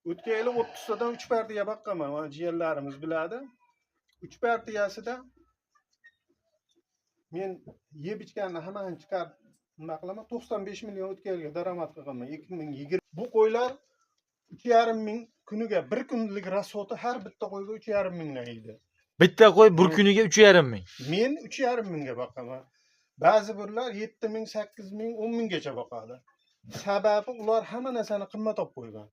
O'tgan yili 30 tadan 3 partiya baqqanman. Mana jiyanlarimiz biladi. 3 partiyasida men yeb ichganni hammani chiqarib nima qilaman? 95 million o'tgan yilga daromad qilganman. 2020. Bu qo'ylar 3,5 ming kuniga bir kunlik rasxoti har bitta qo'yga 3,5 mingdan edi. Bitta qo'y bir kuniga 3,5 ming. Men 3,5 mingga boqaman. Ba'zi birlar 7 ming, 8 ming, 10 minggacha boqadi. Sababi ular hamma narsani qimmat olib qo'ygan.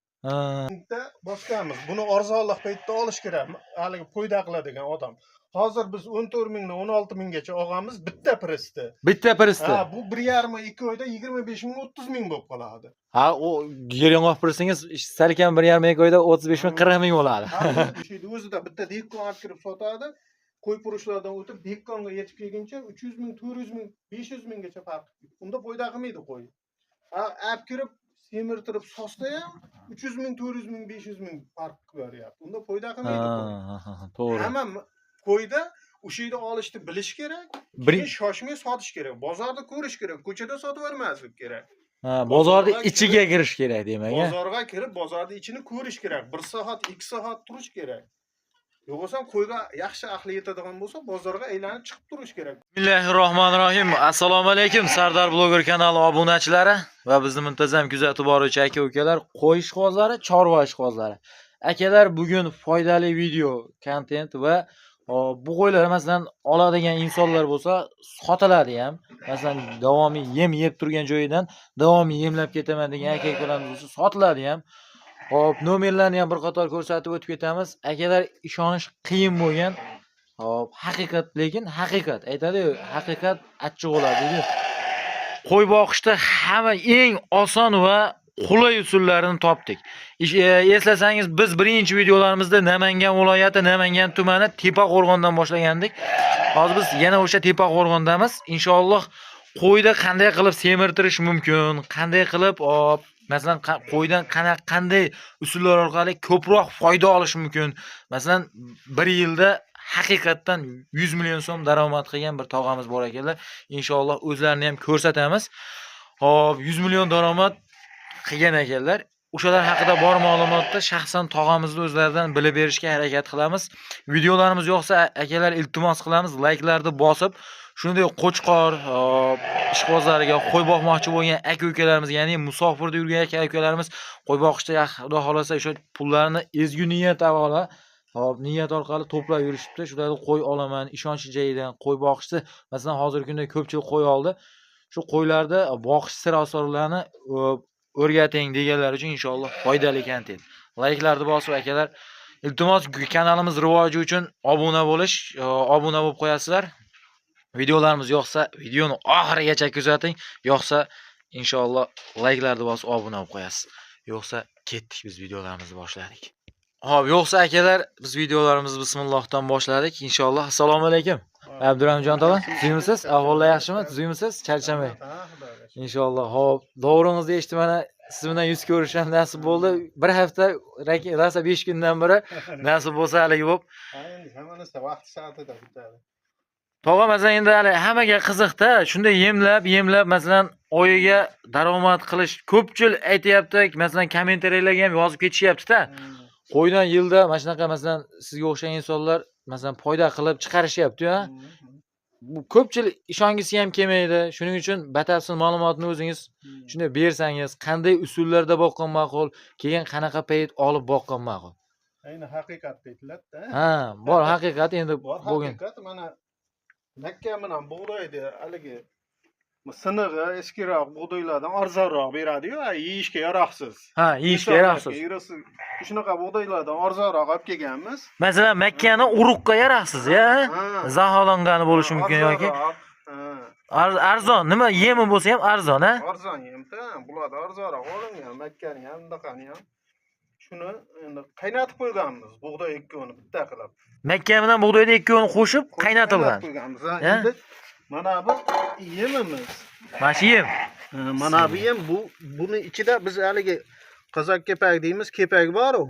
Bitta boshqamiz. Buni arzonlik paytda olish kerak. Haligi qo'yda qiladigan odam. Hozir biz 14 mingdan 16 minggacha olganmiz bitta pressda. Bitta pressda. Ha, bu 1,5-2 oyda 25 ming, 30 ming bo'lib qoladi. Ha, o yeringoq pressingiz salkam 1,5-2 oyda 35 ming, 40 ming bo'ladi. O'sha o'zida bitta dehqon olib kirib sotadi. Qo'y purushlardan o'tib dehqonga yetib kelguncha 300 ming, 400 ming, 500 minggacha farq. Unda foyda qilmaydi qo'y. Ha, olib kirib semirtirib sotsa ham 300 ming, 400 ming, 500 ming farq beryapti. Unda foyda qilmaydi qo'y. To'g'ri. Hamma qo'yda o'sha yerda olishni bilish kerak. Keyin shoshmay sotish kerak. Bozorda ko'rish kerak. Ko'chada sotib olmaslik kerak. Ha, bozorda ichiga kirish kerak demak. Bozorga kirib, bozorda ichini ko'rish kerak. 1 soat, 2 soat turish kerak. Yo'qsa qo'yga yaxshi aqli yetadigan bo'lsa, bozorga aylanib chiqib turish kerak. Bismillahirrohmanirrohim. Assalomu alaykum Sardar bloger kanali obunachilari va bizni muntazam kuzatib boruvchi aka-ukalar, qo'y ishqibozlari, chorva ishqibozlari. Akalar, bugun foydali video, kontent va bu qo'ylar masalan oladigan insonlar bo'lsa, sotiladi ham. Masalan, davomiy yem yeb turgan joyidan davomiy yemlab ketaman degan aka-ukalarimiz bo'lsa, sotiladi ham. Hop, nomerlarni ham bir qator ko'rsatib o'tib ketamiz. Akalar, ishonish qiyin bo'lgan. Hop, haqiqat, lekin haqiqat aytadi-yu, haqiqat achchiq bo'ladi deydi. Qo'y boqishda hamma eng oson va qulay usullarini topdik. Eslasangiz, biz birinchi videolarimizda Namangan viloyati, Namangan tumani Tepaqo'rg'ondan boshlagandik. Hozir biz yana o'sha Tepaqo'rg'ondamiz. Inshaalloh qo'yda qanday qilib semirtirish mumkin, qanday qilib masalan qo'ydan qanday usullar orqali ko'proq foyda olish mumkin. Masalan, bir yilda haqiqatdan 100 million so'm daromad qilgan bir tog'amiz bor ekanlar. Inshaalloh o'zlarini ham ko'rsatamiz. Hop, 100 million daromad qilgan ekanlar. O'shalar haqida bor ma'lumotni shaxsan tog'amizni o'zlaridan bilib berishga harakat qilamiz. Videolarimiz yoqsa, akalar, iltimos qilamiz, layklarni bosib, shunday qo'chqor ishqibozlariga qo'y boqmoqchi bo'lgan aka-ukalarimiz, ya'ni musofirda yurgan aka-ukalarimiz qo'y boqishda xudo xolasa o'sha pullarni ezgu niyat avvalo, niyat orqali to'plab yurishibdi. Shularni qo'y olaman, ishonch joyidan qo'y boqishda, masalan, hozirgi kunda ko'pchilik qo'y oldi. Shu qo'ylarda boqish sir-asrorlarini o'rgating deganlar uchun inshaalloh foydali kontent. Layklarni bosib akalar, iltimos kanalimiz rivoji uchun obuna bo'lib qo'yasizlar. Videolarimiz yoqsa, videoni oxirigacha kuzating. Yoqsa, inshaalloh layklarni bosib obuna bo'lib qo'yasiz. Yoqsa, ketdik, biz videolarimizni boshladik. Hop, yo'qsa akalar, biz videolarimizni bismillohdan boshladik. Inshaalloh. Assalomu alaykum. Abdurahimjon tog'a, tuzimsiz? Ahvollar yaxshimi? Tuzimsiz? Charchamay. Inshaalloh. Hop, davringizni eshitib mana siz bilan yuz ko'rishim nasib bo'ldi. Bir hafta, rasa 5 kundan beri nasib bo'lsa haligi bo'lib. Hamma narsa vaqt soatida bitadi. Tog'a, masalan, endi hali hammaga qiziqda, shunday yemlab masalan oyiga daromad qilish ko'pchilik aytayapti, masalan kommentariyalarga ham yozib ketishyapti-da. Qo'ydan yilda mana shunaqa masalan sizga o'xshagan insonlar masalan foyda qilib chiqarishyapti-ya. Bu ko'pchilik ishongisi ham kelmaydi. Shuning uchun batafsil ma'lumotni o'zingiz shunday bersangiz, qanday usullarda boqqan ma'qul, keyin qanaqa payt olib boqqan ma'qul. Ayni haqiqat aytiladi-da. Ha, bor haqiqat endi bo'lgan. Haqiqat mana Makka bilan bug'doyni haligi sinig'i eskiroq bug'doylardan arzonroq beradi-yu, yeyishga yaroqsiz. Ha, yeyishga yaroqsiz. Shunaqa bug'doylardan arzonroq olib kelganmiz. Masalan, Makkani uruqqa yaroqsiz-ya. Zaholangani bo'lishi mumkin yoki. Arzon, nima yemi bo'lsa ham arzon, ha? Arzon yem-da, bularda arzonroq olingan, Makkani ham, bundaqani ham. Shuni endi qaynatib qo'yganmiz, bug'doy ikkovini bitta qilib. Makka bilan bug'doyni ikkovini qo'shib qaynatilgan. Endi mana bu yemimiz. Mana shu yem. Mana bu yem, buni ichida biz haligi qozoq kepak deymiz, kepak bor-ku.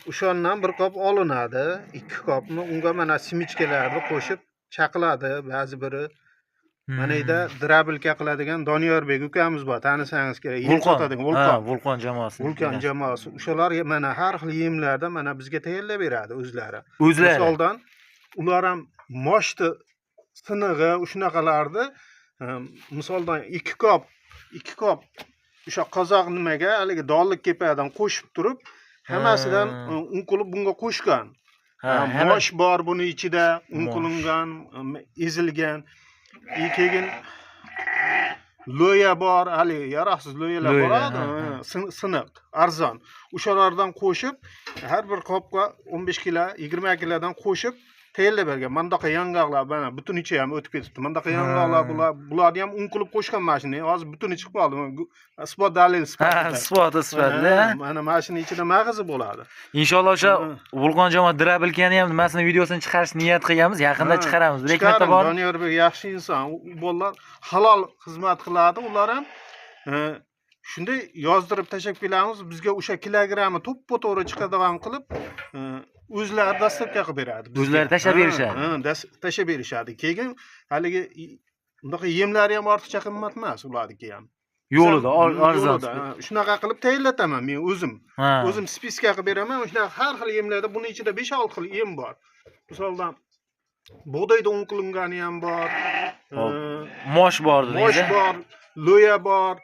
O'shandan bir qop olinadi, 2 qopni unga mana simichkalarni qo'shib chaqiladi, ba'zi biri Mana yerda drabilka qiladigan Doniyorbek ukamiz bor, tanisangiz kerak. Yem Vulqon. sotadigan Ha, Vulqon. Vulqon jamoasi. Vulqon jamoasi. O'shalar mana har xil yemlarda mana bizga tayyorlab beradi o'zlari. O'zlari. Misoldan ular ham moshni sinig'i shunaqalarni misoldan 2 kop o'sha qozoq nimaga haligi donlik kepadan qo'shib turib hammasidan un qilib bunga qo'shgan. Mosh bor buni ichida, un qilingan, ezilgan. Keyin lo'ya bor, hali yaroqsiz lo'yalar boradi, siniq, arzon. O'shalardan qo'shib, har bir qopga 15 kilo, 20 kilodan qo'shib tayyorlab bergan. Mandaqa yong'oqlar mana butunicha ham o'tib ketibdi. Mandaqa yong'oqlar bularni ham un qilib qo'shgan mashina. Hozir butuni chiqib qoldi. Isbot dalil sifatida. Sifatida. Mana mashina ichida mag'izi bo'ladi. Inshaalloh o'sha Vulqon jamoat drabilkani ham nimasini videosini chiqarish niyat qilganmiz. Yaqinda chiqaramiz. Reklamada bor. Doniyorbek yaxshi inson. U bolalar halol xizmat qiladi. Ular ham shunday yozdirib tashab kelamiz. Bizga o'sha kilogrammi to'ppa-to'g'ri chiqadigan qilib o'zlari dasturga qilib beradi. O'zlari tashab berishadi. Tashab berishadi. Keyin haligi bunaqa yemlari ham ortiqcha qimmat emas ularniki ham. Yo'lida, arzon. Shunaqa qilib tayyorlataman men o'zim. O'zim spiska qilib beraman. Shunaqa har xil yemlarda buni ichida 5-6 xil yem bor. Misoldan bug'doyda un qilingani ham bor. Mosh bor dedingiz. Mosh bor, lo'ya bor.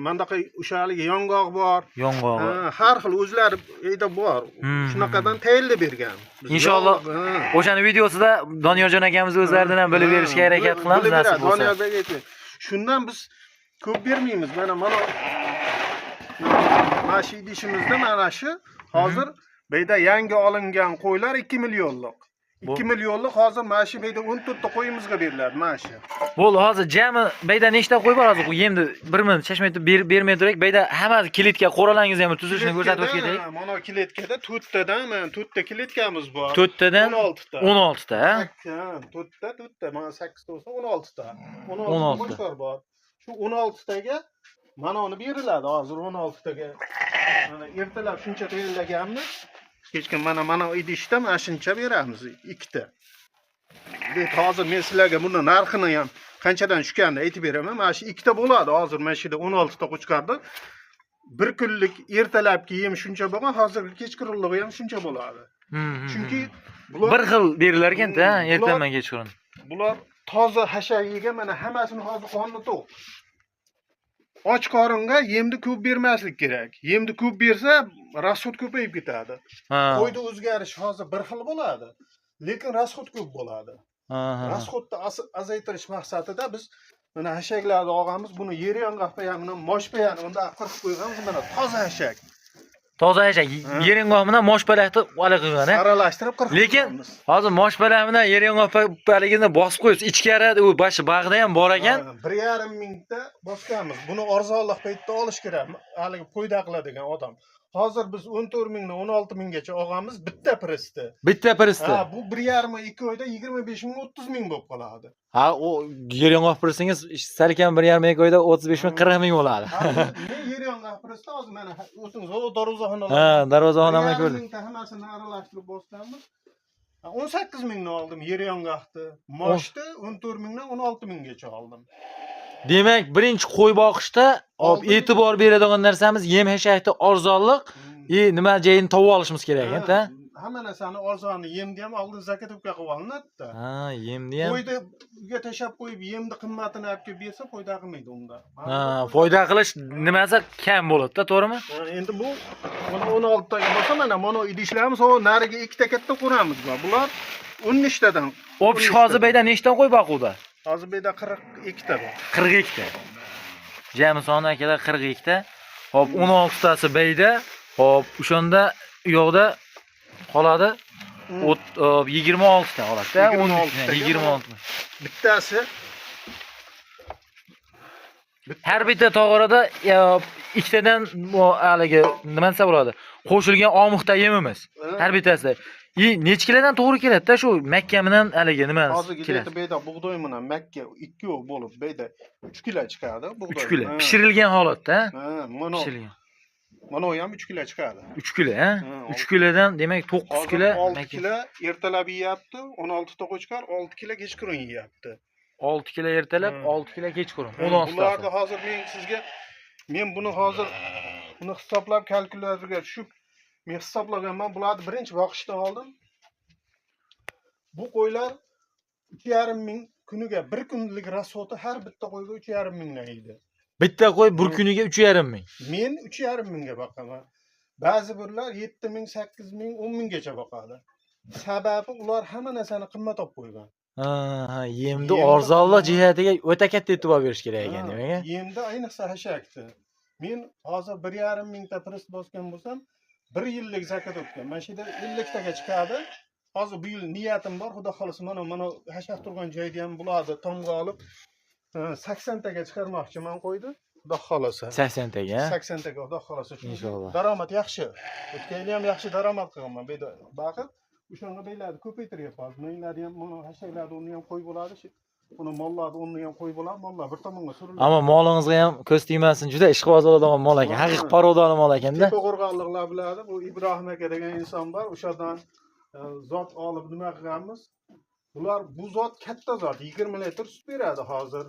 Mandaqa o'sha haligi yong'oq bor. Yong'oq. Har xil o'zlari uyda bor. Shunaqadan tayyorlab bergan. Inshaalloh o'shani videosida Doniyorjon akamiz o'zlaridan ham bilib berishga harakat qilamiz nasib bo'lsa. Doniyorbek aytdi. Shundan biz ko'p bermaymiz. Mana shu idishimizda mana shu hozir beyda yangi olingan qo'ylar 2 millionlik. 2 millionlik hozir mana shu beyda 14 ta qo'yimizga beriladi mana shu. Bo'ldi, hozir jami beyda nechta qo'y bor hozir? Yemni 1 minut chashmaydi bermay turak. Beyda hammasi kilitga qo'ralangiz ham tuzilishini ko'rsatib o'tib ketaylik. Mana kiletkada 4 tadan, mana 4 ta kiletkamiz bor. 4 tadan 16 ta. 16 ta, ha? 4 ta, mana 8 ta bo'lsa 16 ta. 16 ta bor. Shu 16 taga mana uni beriladi hozir 16 taga. Mana ertalab shuncha tayyorlaganmiz. Kechga mana idishda mana shuncha beramiz 2 ta. Hozir men sizlarga buni narxini ham qanchadan tushganini aytib beraman. Mana shu 2 ta bo'ladi. Hozir mana shu yerda 16 ta qo'chqardi. Bir kunlik ertalabki yem shuncha bo'lgan, hozirgi kechqurunligi ham shuncha bo'ladi. Chunki bular bir xil berilar ekan-da, ertaman kechqurun. Bular toza hashak yegan, mana hammasini hozir qonni to'q. Och qoringa yemni ko'p bermaslik kerak. Yemni ko'p bersa, rasxod ko'payib ketadi. Qo'yda o'zgarish hozir bir xil bo'ladi, lekin rasxod ko'p bo'ladi. Rasxodni azaytirish maqsadida biz mana hashaklarni olganmiz, buni yer yong'oq bilan mosh bilan unda qirib qo'yganmiz, mana toza hashak. Toza hashak, yer yong'oq bilan mosh palakni olib qo'ygan, ha? Aralashtirib qirib qo'yganmiz. Lekin hozir mosh palak bilan yer yong'oq paligini bosib qo'ysiz, ichkari u boshi bag'da ham bor ekan. 1,5 mingta bosganmiz. Buni arzonlik paytda olish kerak, haligi qo'yda qiladigan odam. Hozir biz 14 mingdan 16 minggacha olganmiz bitta pressda. Bitta pressda. Bu 1,5-2 oyda 25 ming 30 ming bo'lib qoladi. Ha, o yer yong'oq pressingiz salkam 1,5-2 oyda 35 ming 40 ming bo'ladi. Men yer yong'oq pressda hozir mana o'zingiz darvozaxonalar. Ha, darvozaxonamni ko'rdim. Hammasini aralashtirib bosganmiz. 18 mingni oldim yer yong'oqni. Moshni 14 mingdan 16 minggacha oldim. Demak, birinchi qo'y boqishda e'tibor beradigan narsamiz yem hashakni arzonlik, nima joyini topib olishimiz kerak ekan-da. Hamma narsani arzonni, yemni ham oldin zakatovka qilib olinadi-da. Ha, yemni ham. Qo'yda uyga tashab qo'yib yemni qimmatini olib kelib bersa foyda qilmaydi unda. Ha, foyda qilish nimasi kam bo'ladi-da, to'g'rimi? Endi bu 16 taga bo'lsa mana idishlarimiz, o nariga 2 ta katta quramiz bor. Bular 13 tadan. O'pish hozir beyda nechtadan qo'y boquvda? Hozir beyda 42 ta bor. 42 ta. Jami soni akalar 42 ta. Hop, 16 tasi beyda. Hop, o'shanda u yoqda qoladi 26 ta qoladi-da. 26 ta. Bittasi har bitta tog'orada ikkitadan haligi nima desa bo'ladi? Qo'shilgan omuqda yemimiz. Har bittasida. Necha kilodan to'g'ri keladi-da shu makka bilan haligi nima keladi? Hozirgi beyda bug'doy bilan makka 2 bo'lib beyda 3 kilo chiqadi bug'doy. 3 kilo. Pishirilgan holatda, ha? Pishirilgan. Mana u ham 3 kilo chiqadi. 3 kilo, ha? 3 kilodan demak 9 kilo 6 kilo ertalab yeyapti, 16 ta qo'chqar 6 kilo kechqurun yeyapti. 6 kilo ertalab, 6 kilo kechqurun. 10 Bularni hozir men buni hozir hisoblab kalkulyatorga tushib men hisoblaganman. Bularni birinchi boqishdan oldin bu qo'ylar 3,5 ming kuniga bir kunlik rasxoti har bitta qo'yga 3,5 mingdan yeydi. Bitta qo'y bir kuniga 3,5 ming. Men 3,5 mingga boqaman. Ba'zi birlar 7 ming, 8 ming, 10 minggacha boqadi. Sababi ular hamma narsani qimmat olib qo'ygan. Yemni arzonlik jihatiga o'ta katta e'tibor berish kerak ekan, demak. Yemda ayniqsa hashakni. Men hozir 1,5 mingta press bosgan bo'lsam, 1 yillik zakat o'tgan. Mana shu yerda 50 taga chiqadi. Hozir bu yil niyatim bor, xudo xolasa mana hashak turgan joyda ham bularni tomga olib 80 taga chiqarmoqchiman qo'ydi. Xudo xolasa. 80 taga. 80 taga xudo xolasa. Inshaalloh. Daromad yaxshi. O'tgan yil ham yaxshi daromad qilganman. Bu yerda baqib o'shanga deylarni ko'paytiryapmiz. Menlarni ham mana hashaklarni uni ham qo'y bo'ladi. Buni mollarni uni ham qo'y bo'ladi. Mollar bir tomonga suriladi. Ammo molingizga ham ko'z tegmasin. Juda ishqiboz bo'ladigan mol ekan. Haqiqiy parodali mol ekanda. Qo'rg'onliklar biladi. Bu Ibrohim aka degan inson bor. O'shadan zot olib nima qilganmiz? Bular bu zot katta zot, 20 litr sut beradi hozir.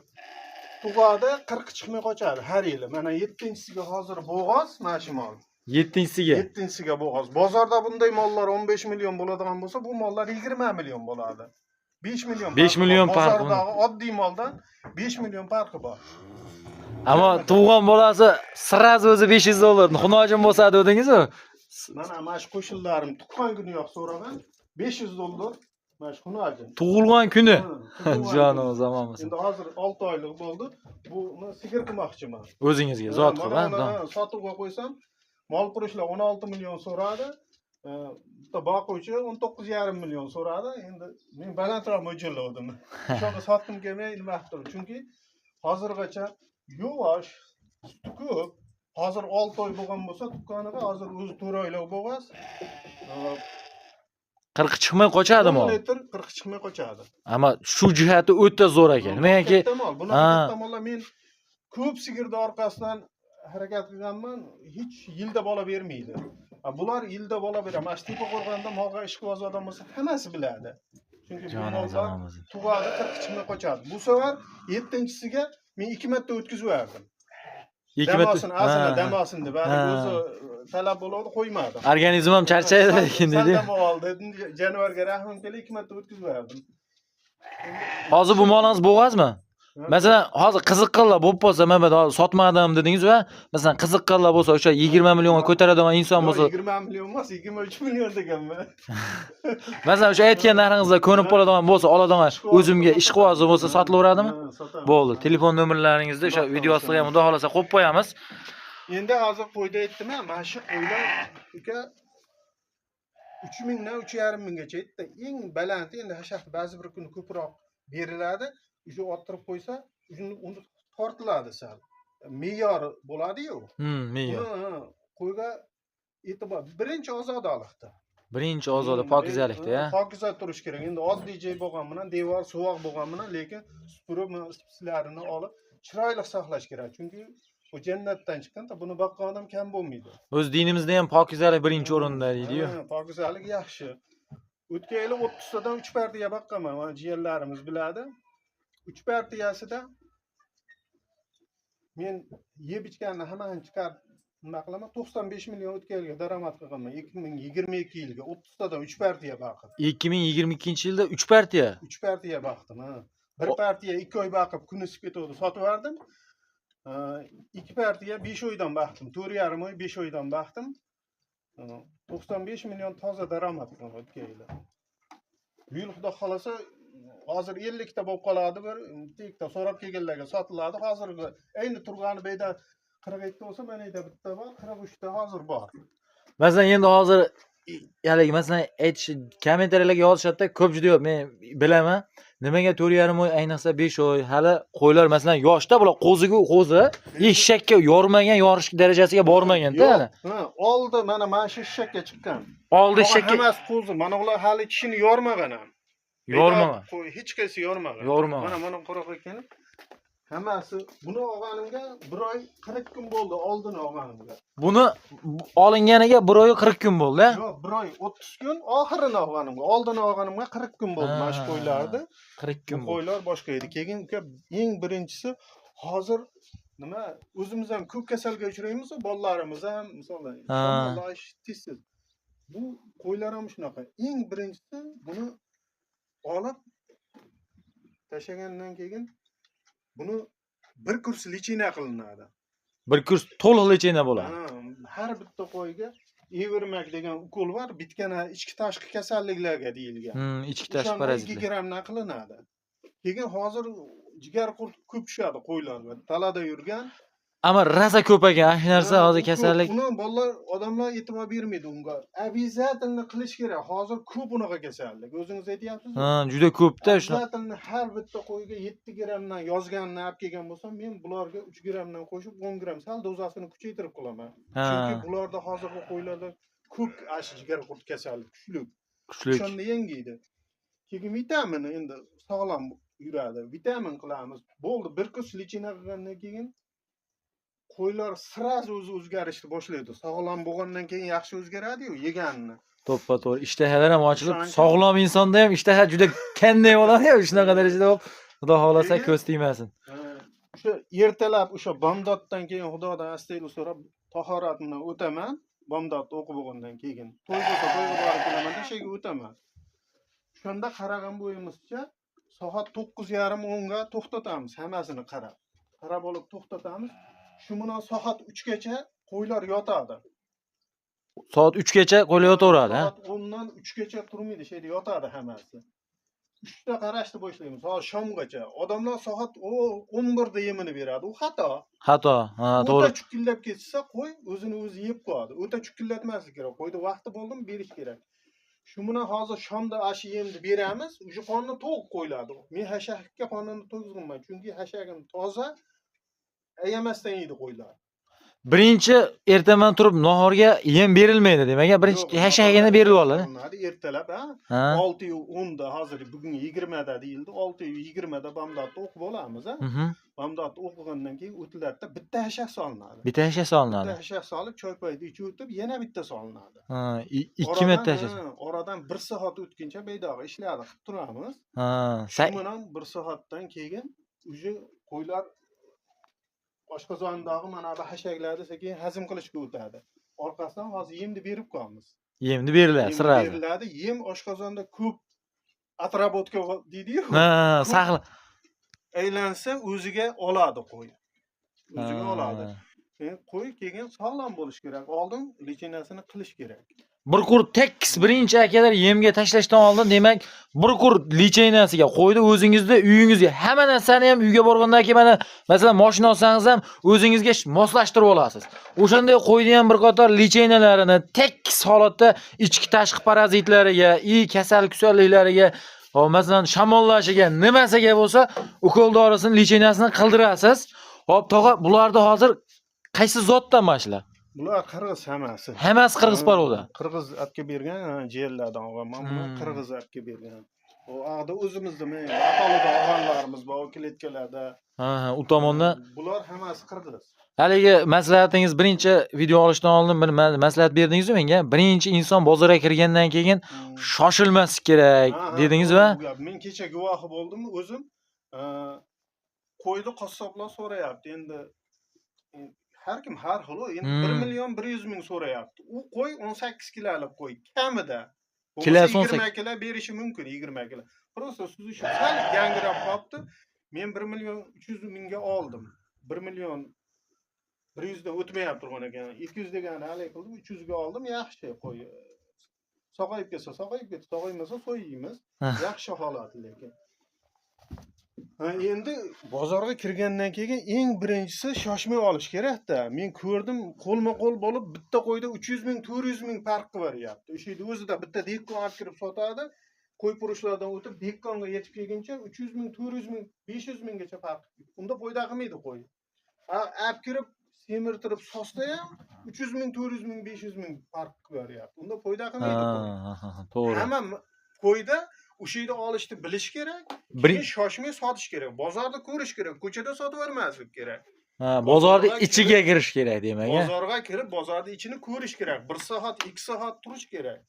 Tug'ada 40 chiqmay qochadi har yili. Mana 7-siga hozir bo'g'oz, mana shu mol. 7-siga. 7-siga bo'g'oz. Bozorda bunday mollar 15 million bo'ladigan bo'lsa, bu mollar 20 million bo'ladi. 5 million. 5 million farqi. Bozordagi oddiy moldan 5 million farqi bor. Ammo tug'gan bolasi sirasi o'zi 500 dollarni xunojim bo'lsa dedingiz-ku. Mana shu qo'shnilarim tuqqan kuni yo'q so'ragan 500 dollar. Mana shu xunojim. Tug'ilgan kuni. Jonim zamonimiz. Endi hozir 6 oylik bo'ldi. Buni sigir qilmoqchiman. O'zingizga zot qilib, sotuvga qo'ysam, mol qurishlar 16 million so'radi. Bitta boquvchi 19,5 million so'radi. Endi men balandroq mo'ljallavdim. Shunga sotdim kelmay nima qildim? Chunki hozirgacha yo'q, ko'p. Hozir 6 oy bo'lgan bo'lsa, tuqqaniga hozir o'zi 4 oylik bo'lgan. 40 chiqmay qochadi mol. 40 chiqmay qochadi. Ammo shu jihati o'ta zo'r ekan. Nimaga? Bunaqa mollar men ko'p sigirni orqasidan harakat qilganman, hech yilda bola bermaydi. Bular yilda bola beradi. Mana shu tepa qo'rg'onda molga ishqiboz odam bo'lsa, hammasi biladi. Chunki bu mollar tug'adi 40 chiqmay qochadi. Bu safar 7-siga men 2 marta o'tkazib berdim. 2 marta dam olsin deb, o'zi talab bo'ladi, qo'ymadim. Organizm ham charchaydi lekin dedi. Dam oldi. Jonivorga rahmim kelib 2 marta o'tkazib berdim. Hozir bu molingiz bo'g'azmi? Masalan, hozir qiziqqanlar bo'lib qolsa, men hozir sotmadim dedingiz va masalan qiziqqanlar bo'lsa, o'sha 20 millionga ko'taradigan inson bo'lsa, 20 million emas, 23 million deganman. Masalan, o'sha aytgan narxingizga ko'nib qoladigan bo'lsa, oladigan o'zimga ishqibozi bo'lsa sotilaveradimi? Bo'ldi. Telefon nomerlaringizni o'sha video ostiga ham xudo xolasa qo'yib qo'yamiz. Endi hozir qo'yda aytdim, mana shu qo'ylar uka 3 mingdan 3,5 minggacha aytdi. Eng balandi endi hashaqda ba'zi bir kun ko'proq beriladi. O'sha o'tirib qo'ysa, uni tortiladi sal. Me'yor bo'ladi-yu. Me'yor. Qo'yga e'tibor birinchi ozodalikda. Birinchi ozoda pokizalikda, ya. Pokiza turish kerak. Endi oddiy joy bo'lgan bilan, devor suvoq bo'lgan bilan, lekin supurib, islarini olib chiroyli saqlash kerak. Chunki bu jannatdan chiqqanda buni boqqan odam kam bo'lmaydi. O'z dinimizda ham pokizalik birinchi o'rinda deydi-yu. Pokizalik yaxshi. O'tgan yili 30 tadan 3 partiya boqqanman. Mana jiyanlarimiz biladi. 3 partiyasida men yeb ichganni hammani chiqarib nima qilaman? 95 million o'tgan yilga daromad qilganman. 2022 yilga 30 tadan 3 partiya boqib. 2022-yilda 3 partiya. 3 partiya boqdim, ha. Bir partiya 2 oy boqib kuni isib ketdi, sotib yubordim. 2 partiya 5 oydan boqdim. 4,5 oy 5 oydan boqdim. 95 million toza daromad qilgan o'tgan yil. Bu yil xudo xolasa hozir 50 ta bo'lib qoladi, bir tekta so'rab kelganlarga sotiladi. Hozirgi ayni turgani beyda 47 ta bo'lsa, mana yerda bitta bor, 43 ta hozir bor. Masalan, endi hozir ya'ni masalan aytish kommentariyalarga yozishadi-da, ko'p juda yo'q, men bilaman. Nimaga 4,5 oy, ayniqsa 5 oy, hali qo'ylar masalan yoshda bular qo'ziga qo'zi, eshakka yormagan, yorish darajasiga bormagan-da hali. Ha, oldi mana shu eshakka chiqqan. Oldi eshakka. Hammasi qo'zi. Mana ular hali tishini yormagan ham. Yormagan. Hech qaysi yormagan. Yormagan. Mana quruq ekan. Hammasi buni olganimga 1 oy 40 kun bo'ldi, oldin olganimga. Buni olinganiga 1 oy 40 kun bo'ldi, a? Yo'q, 1 oy 30 kun, oxirini olganimga, oldin olganimga 40 kun bo'ldi mana shu qo'ylarni. 40 kun bo'ldi. Qo'ylar boshqa edi. Keyin uka eng birinchisi hozir nima o'zimiz ham ko'p kasalga uchraymiz, bolalarimiz ham masalan, insonlar tez. Bu qo'ylar ham shunaqa. Eng birinchisi buni olib tashagandan keyin buni bir kurs lichina qilinadi. Bir kurs to'liq lichina bo'ladi. Har bitta qo'yga evermak degan ukol bor, bitgana ichki tashqi kasalliklarga deyilgan. Ichki tashqi parazitlar. 2 grammdan qilinadi. Keyin hozir jigar qurt ko'p tushadi qo'ylarga. Talada yurgan. Ammo rosa ko'p ekan, shu narsa hozir kasallik. Uni bolalar, odamlar e'tibor bermaydi unga. Обязательно qilish kerak. Hozir ko'p unaqa kasallik. O'zingiz aytyapsiz. Juda ko'p-da shu. Обязательно har bitta qo'yga 7 grammdan yozganini olib kelgan bo'lsam, men bularga 3 grammdan qo'shib 10 gramm sal dozasini kuchaytirib qilaman. Chunki bularda hozirgi qo'ylarda ko'p jigar qurt kasallik kuchli. Shunda yengiydi. Keyin vitamini endi sog'lom yuradi. Vitamin qilamiz. Bo'ldi, bir kurs lichina qilgandan keyin qo'ylar sraz o'zi o'zgarishni boshlaydi. Sog'lom bo'lgandan keyin yaxshi o'zgaradi-yu yeganini. To'ppa-to'g'ri. Ishtahalar ham ochilib, sog'lom insonda ham ishtaha juda kanday bo'ladi-yu, shunaqa darajada bo'lib, Xudo xolasa ko'z tegmasin. O'sha ertalab o'sha bomdoddan keyin Xudodan astayli so'rab tahoratni o'taman. Bomdod o'qib bo'lgandan keyin. To'y bo'lsa to'yga borib kelaman, ishiga o'taman. Shunda qaragan bo'yimizcha soat 9:30-10 ga to'xtatamiz hammasini qarab. Qarab olib to'xtatamiz. Shu bilan soat 3 gacha qo'ylar yotadi. Soat 3 gacha qo'ylar yotaveradi, ha? Soat 10 dan 3 gacha turmaydi, şeyda yotadi hammasi. 3 da qarashni boshlaymiz. Hozir shomgacha. Odamlar soat 11 da yemini beradi. U xato. Xato. Ha, to'g'ri. O'ta chukkillab ketsa, qo'y o'zini o'zi yeb qo'yadi. O'ta chukkillatmaslik kerak. Qo'yda vaqti bo'ldimi berish kerak. Shu bilan hozir shomda ashi yemni beramiz, o'sha qonni to'q qo'yiladi. Men hashakka qonnini to'yg'izmayman, chunki hashagim toza, ayamasdan yeydi qo'ylar. Birinchi ertaman turib nahorga yem berilmaydi demak, birinchi hashagini berilib oladi. Ertalab, ha? 6:10 da hozir bugun 20 da deyildi. 6:20 da bomdodni o'qib olamiz, ha? Bomdodni o'qigandan keyin o'tlarda bitta hashak solinadi. Bitta hashak solinadi. Bitta hashak solib, choy poyda ichib o'tib, yana bitta solinadi. 2 marta hashak. Oradan 1 soat o'tguncha beydog'i ishlarni qilib turamiz. Shu bilan 1 soatdan keyin uje qo'ylar oshqozondagi mana bu hashaklarni sekin hazm qilishga o'tadi. Orqasidan hozir yemni berib qo'yamiz. Yemni beriladi, sirasi. Beriladi. Yem oshqozonda ko'p atrobotka deydi-yu. Saqla. Aylansa o'ziga oladi qo'y. O'ziga oladi. Qo'y keyin sog'lom bo'lish kerak. Oldin lichinasini qilish kerak. Bir qur tekis birinchi akalar yemga tashlashdan oldin, demak, bir qur lichinasiga qo'ydi o'zingizda uyingizga hamma narsani ham uyga borgandan keyin mana masalan mashina olsangiz ham o'zingizga moslashtirib olasiz. O'shanday qo'ydi ham bir qator lichinalarini tekis holatda ichki tashqi parazitlariga, kasal-kusalliklariga, masalan shamollashiga, nimasiga bo'lsa, ukol dorisini lichinasini qildirasiz. Hop, tog'a, bularda hozir qaysi zotdan mashlar? Bular qirg'iz hammasi. Hammasi qirg'iz paroda. Qirg'iz olib bergan, jellardan olgan. Mana qirg'iz olib bergan. O aqda o'zimizda men aholiga olganlarimiz bor, kletkalarda. U tomonda bular hammasi qirg'iz. Haligi maslahatingiz birinchi video olishdan oldin bir maslahat berdingiz-ku menga. Birinchi inson bozorga kirgandan keyin shoshilmaslik kerak dedingiz va men kecha guvohi bo'ldim o'zim. Qo'ydi qassoblar so'rayapti. Endi har kim har xil, endi 1.100.000 so'rayapti. U qo'y 18 kilolik qo'y kamida. Kilosi 20 kilo berishi mumkin, 20 kilo. Prosta suzish sal yangrab qolibdi. Men 1.300.000 ga oldim. 1.100.000 dan o'tmayapti turgan ekan. 200 deganni hali qildim, 300 ga oldim. Yaxshi qo'y. Sog'ayib ketsa, sog'ayib ketsa, sog'aymasa so'yimiz. Yaxshi holat lekin. Endi bozorga kirgandan keyin eng birinchisi shoshmay olish kerak-da. Men ko'rdim, qo'lma-qo'l bo'lib bitta qo'yda 300.000, 400.000 farq qilyapti. O'sha yerda o'zida bitta dekon olib kirib sotadi. Qo'y purushlardan o'tib dekonga yetib kelguncha 300.000, 400.000, 500.000 gacha farq. Unda foyda qilmaydi qo'y. Olib kirib semirtirib sotsa ham 300.000, 400.000, 500.000 farq qilyapti. Unda foyda qilmaydi qo'y. To'g'ri. Hamma qo'yda o'sha yerda olishni bilish kerak. Bir Shoshmay sotish kerak. Bozorda ko'rish kerak. Ko'chada sotib bermaslik kerak. ha, bozorda ichiga kirish kerak demak. Bozorga kirib, bozorda ichini ko'rish kerak. 1 soat, 2 soat turish kerak.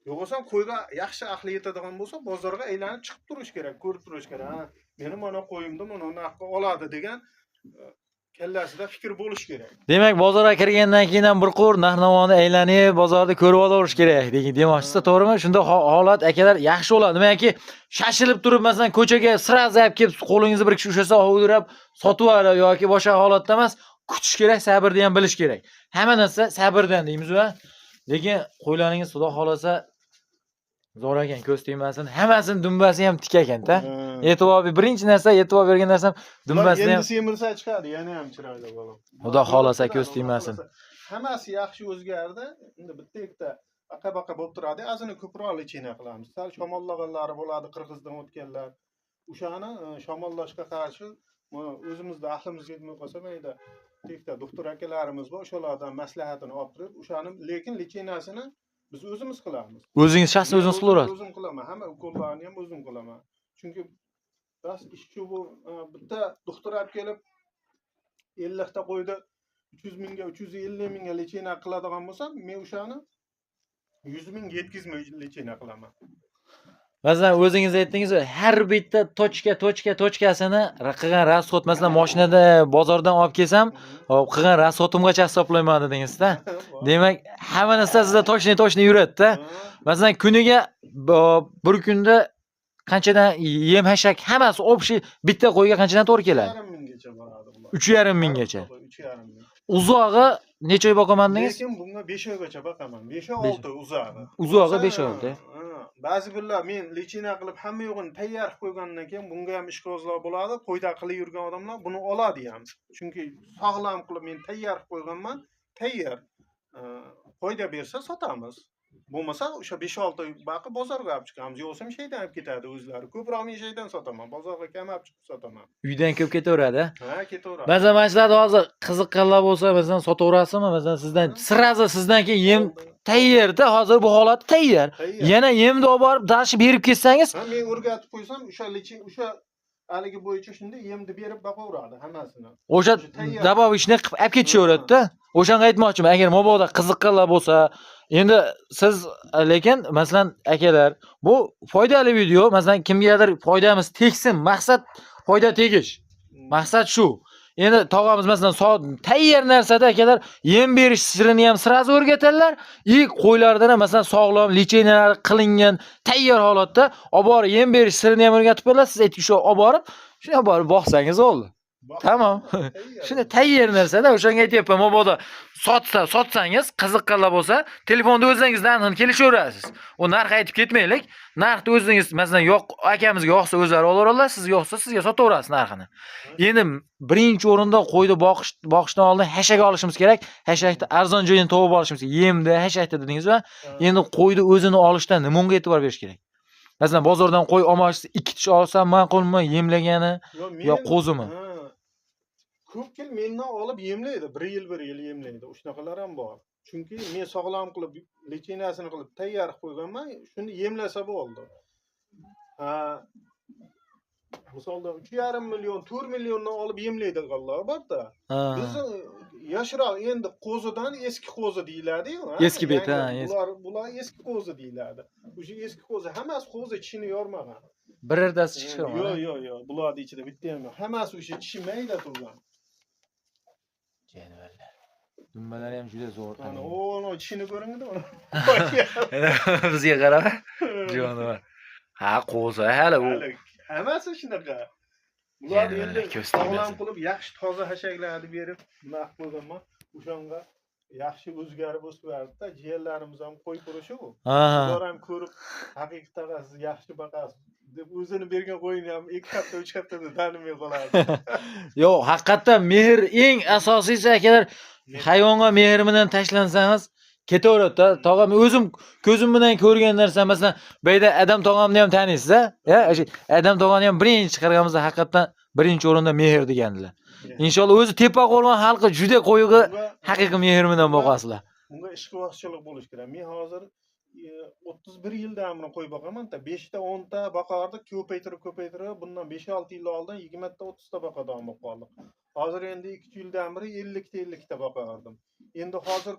Yo'qsa qo'yga yaxshi ahli yetadigan bo'lsa, bozorga aylanib chiqib turish kerak, ko'rib turish kerak. Ha, meni mana qo'yimda mana narxga oladi degan kallasida fikr bo'lish kerak. Demak, bozorga kirgandan keyin ham bir qo'r narx-navoni aylanib, bozorda ko'rib olaverish kerak demoqchisiz, to'g'rimi? Shunda holat akalar yaxshi bo'ladi. Demakki, shashilib turib, masalan, ko'chaga sirazi olib kelib, qo'lingizni bir kishi ushlasa, o'ylab sotib oladi yoki boshqa holatda emas, kutish kerak, sabrni ham bilish kerak. Hamma narsa sabrdan deymiz-ku. Lekin qo'ylaringiz xudo xolasa zo'r ekan, ko'z tegmasin. Hammasini dumbasi ham tik ekan-da. E'tibor birinchi narsa, e'tibor bergan narsam dumbasini ham endi semirsa chiqadi, yana ham chiroyli bola. Xudo xolasa ko'z tegmasin. Hammasi yaxshi o'zgardi. Endi bitta ikkita aqa-baqa bo'lib turadi. Azini ko'proq lichina qilamiz. Sal shamollaganlari bo'ladi, Qirg'izdan o'tganlar. O'shani shamollashga qarshi o'zimizda ahlimiz yetmay qolsa, mayda ikkita doktor akalarimiz bor, o'shalardan maslahatini olib turib, o'shani lekin lichinasini biz o'zimiz qilamiz. O'zingiz shaxsan o'zingiz qilaverasiz. O'zim qilaman. Hamma ukollarni ham o'zim qilaman. Chunki bas ishchi bu bitta doktor olib kelib 50 ta qo'ydi 300 mingga, 350 mingga lichina qiladigan bo'lsa, men o'shani 100 ming yetkazmay lichina qilaman. Masalan, o'zingiz aytdingiz, har bitta tochkasini qilgan rasxod, masalan, mashinada bozordan olib kelsam, qilgan rasxodimgacha hisoblayman dedingiz-da. Demak, hamma narsa sizda tochni yuradi-da. Masalan, kuniga bir kunda qanchadan yem-hashak hammasi общий bitta qo'yga qanchadan to'g'ri keladi? 3,5 minggacha boradi bular. 3,5 minggacha. 3,5 ming. Uzog'i necha oy boqaman dedingiz? Lekin bunga 5 oygacha boqaman. 5-6 uzog'i. Uzog'i 5 oyda. Ba'zi birlar men lichina qilib hamma yo'g'ini tayyor qilib qo'ygandan keyin bunga ham ishqibozlar bo'ladi. Qo'yda qilib yurgan odamlar buni oladi ham. Chunki sog'lom qilib men tayyor qilib qo'yganman. Tayyor. Qo'yda bersa sotamiz. Bo'lmasa o'sha 5-6 oy baqib bozorga olib chiqamiz. Yo'qsa shaydan olib ketadi o'zlari. Ko'proq men shaydan sotaman. Bozorga kam olib chiqib sotaman. Uydan ko'p ketaveradi. Ha, ketaveradi. Masalan, mana shularda hozir qiziqqanlar bo'lsa, masalan, sotaverasizmi? Masalan, sizdan keyin yem tayyorda, hozir bu holat tayyor. Yana yemni olib borib, dashib berib ketsangiz, ha, men o'rgatib qo'ysam, o'sha haligi bo'yicha shunda yemni berib boqaveradi hammasini. O'sha dabovishni qilib olib ketishaveradi-da. O'shanga aytmoqchiman, agar mabodo qiziqqanlar bo'lsa, endi siz lekin masalan akalar, bu foydali video, masalan kimgadir foydamiz tegsin, maqsad foyda tegish. Maqsad shu. Endi tog'amiz masalan tayyor narsada akalar yem berish sirini ham sirazi o'rgatadilar. Qo'ylardan ham masalan sog'lom lichinalar qilingan tayyor holatda olib borib yem berish sirini ham o'rgatib beradilar. Siz aytgan shu olib borib, shuni borib boqsangiz bo'ldi. Tamam. Shuni tayyor narsada o'shanga aytyapman, mabodo sotsangiz, qiziqqanlar bo'lsa, telefonda o'zingizdan narxini kelishaverasiz. U narx aytib ketmaylik. Narxni o'zingiz, masalan, akamizga yoqsa o'zlari olaveradilar, siz yoqsa sizga sotaverasiz narxini. Endi birinchi o'rinda qo'yni boqishdan oldin hashak olishimiz kerak. Hashakni arzon joyidan topib olishimiz kerak. Yemda, hashakda dedingiz va endi qo'yni o'zini olishdan nimaga e'tibor berish kerak? Masalan, bozordan qo'y olmoqchisi 2 tish olsam ma'qulmi, yemlagani yo qo'zimi? Ko'pchilik mendan olib yemlaydi, 1 yil yemlaydi. Shunaqalar ham bor. Chunki men sog'lom qilib, lichinasini qilib tayyor qilib qo'yganman, shuni yemlasa bo'ldi. Ha. Misolda 3,5 million, 4 milliondan olib yemlaydiganlar bor-da. Biz yoshroq endi qo'zidan eski qo'zi deyiladi-ku. Eski bet, ha. Bular eski qo'zi deyiladi. O'sha eski qo'zi hammasi qo'zi tishini yormagan. Birerdasi chiqadi. Yo'q. Bularning ichida bitta ham yo'q. Hammasi o'sha tishi mayda turgan. Janivorlar. Dumbalari ham juda zo'r. Ana, o'no tishini ko'ringda uni. Bizga qarab. Jonivor. Ha, qo'zi hali u. Hammasi shunaqa. Bular endi sog'lom qilib, yaxshi toza hashaklarni berib, nima qilganman, o'shanga yaxshi o'zgarib o'sib-da, jiyanlarimiz ham qo'y qurishi u. Ular ham ko'rib, haqiqatan siz yaxshi boqasiz deb o'zini bergan qo'yini ham 2 hafta, 3 haftada tanimay qoladi. Yo'q, haqiqatan mehr eng asosiysi akalar, hayvonga mehr bilan tashlansangiz ketaveradi-da. Tog'am o'zim ko'zim bilan ko'rgan narsa, masalan, bayda Adam tog'amni ham taniysiz-a? Adam tog'ani ham birinchi chiqarganimizda haqiqatan birinchi o'rinda mehr degandilar. Inshaalloh o'zi tepa qo'lgan xalqi juda qo'yiga haqiqiy mehr bilan boqasizlar. Bunga ishqibozchilik bo'lish kerak. Men hozir 31 yildan buni qo'yib boqaman-da. 5 ta 10 ta boqardik, ko'paytirib, bundan 5-6 yil oldin 20 ta 30 ta boqadan bo'lib qoldik. Hozir endi 2 yildan beri 50 ta boqardim. Endi hozir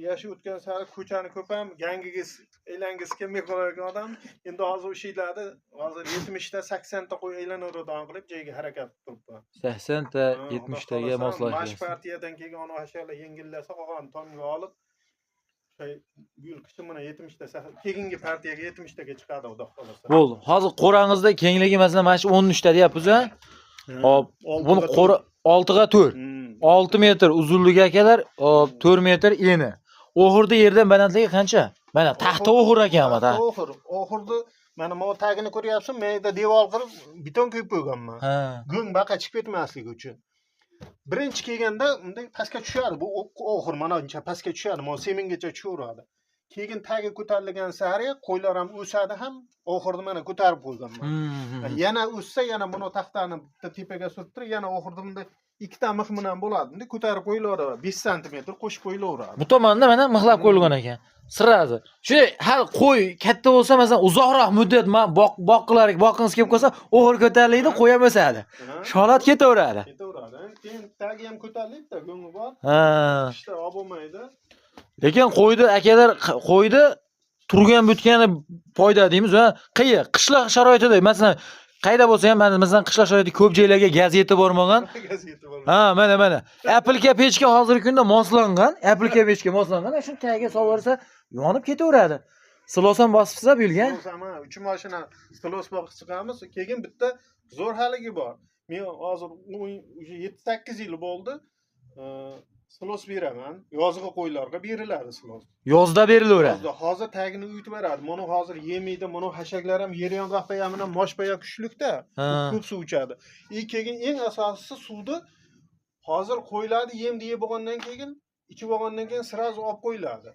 yashi o'tgan sari ko'chani ko'pam, yangiga aylangiz kelmay qolgan odam endi hozir o'sha yillarda hozir 70 ta 80 ta qo'y aylanadigan qilib joyiga harakat qilib turibman. 80 ta 70 taga moslashyapsiz. Mash partiyadan kelgan ona hashalar yengillasa qolgan tomga olib yil qishimini 70 ta keyingi partiyaga 70 taga chiqadi xudo xolasa. Bo'ldi. Hozir qo'rangizda kengligi masalan mana shu 13 ta deyapmiz-a? Hop, buni qo'ra 6 ga 4. 6 metr uzunligi akalar, 4 metr eni. O'xirda yerdan balandligi qancha? Mana taxta o'xir ekan mana. O'xirni mana bu tagini ko'ryapsizmi? Menda devor qilib beton quyib qo'yganman. Go'ng baqa chiqib ketmasligi uchun. Birinchi kelganda unday pastga tushadi. Bu o'xir mana buncha pastga tushadi. Mana semingacha tushaveradi. Keyin tagi ko'tarilgan sari qo'ylar ham o'sadi ham o'xirni mana ko'tarib qo'yganman. Yana o'ssa, yana buni taxtani tepaga surttirib, yana o'xirni bunday ikkita mix bilan bo'ladi. Bunday ko'tarib qo'yilaveradi. 5 sm qo'shib qo'yilaveradi. Bu tomonda mana mixlab qo'yilgan ekan. Sirazi. Shunday hal qo'y katta bo'lsa, masalan, uzoqroq muddat boqqingiz kelib qolsa, o'xir ko'tariladi, qo'y ham o'sadi. Sholat ketaveradi. Keyin tagi ham ko'tariladi-da, go'ngi bor. Ishda olib bo'lmaydi. Lekin qo'ydi akalar, qo'ydi turgan bitgani foyda deymiz va qiyiq, qishloq sharoitida, masalan, qayda bo'lsa ham, masalan, qishloq sharoitida ko'p joylarga gaz yetib bormagan. Mana. Aplika pechga hozirgi kunda moslangan, aplika pechga moslangan, shu tagiga solib yonib ketaveradi. Silos ham bosibsiz bu yilga? Silos ham, 3 mashina silos boqib chiqamiz. Keyin bitta zo'r haligi bor. Men hozir 7-8 yil bo'ldi. Silos beraman. Yozgi qo'ylarga beriladi silos. Yozda berilaveradi. Hozir tagini uyutib beradi. Buni hozir yemaydi, buni hashaklar ham yer yong'oqpaya bilan moshpaya kuchlikda. Ko'p suv ichadi. Keyin eng asosiysi suvni hozir qo'yiladi, yemni yeb bo'lgandan keyin, ichib olgandan keyin sirazi olib qo'yiladi.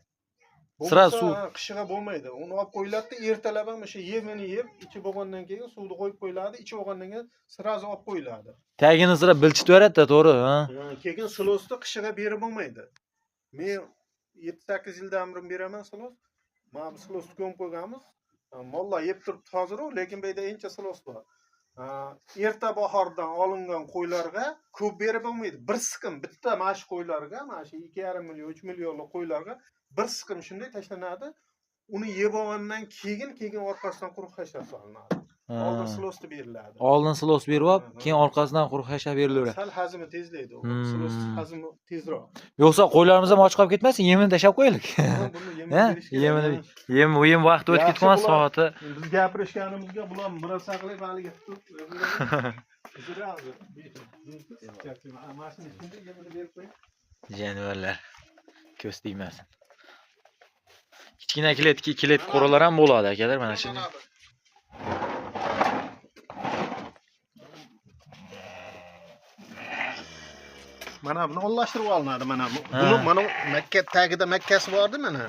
Sira suv qishiga bo'lmaydi. Uni olib qo'yiladi, ertalab ham o'sha yemini yeb, ichib bo'lgandan keyin suvni qo'yib qo'yiladi, ichib olgandan keyin sirazi olib qo'yiladi. Tagini sira bilchitib beradi-da, to'g'ri, ha? Keyin silosni qishiga berib bo'lmaydi. Men 7-8 yildan beri beraman silos. Mana bu silosni ko'mib qo'yganmiz. Mollar yeb turibdi hozir, lekin bu yerda encha silos bor. Erta bahordan olingan qo'ylarga ko'p berib bo'lmaydi. Bir siqim bitta mana shu qo'ylarga, mana shu 2,5 million, 3 millionlik qo'ylarga bir siqim shunday tashlanadi. Uni yeb olgandan keyin orqasidan quruq hashar solinadi. Oldin silosni beriladi. Oldin silos berib olib, keyin orqasidan quruq hashar berilaveradi. Sal hazmi tezlaydi u. Silos hazmi tezroq. Yo'qsa qo'ylarimiz ham och qolib ketmasin, yemini tashlab qo'yaylik. Yem vaqti o'tib ketgan soati. Biz gapirishganimizga bular biroz saqlab haliga tutib. Jonivorlar ko'z tegmasin. Kichkina kilet qo'ralar ham bo'ladi akalar, mana shunday. Mana buni o'llashtirib olinadi mana bu. Buni mana Makka tagida makkasi bordi mana.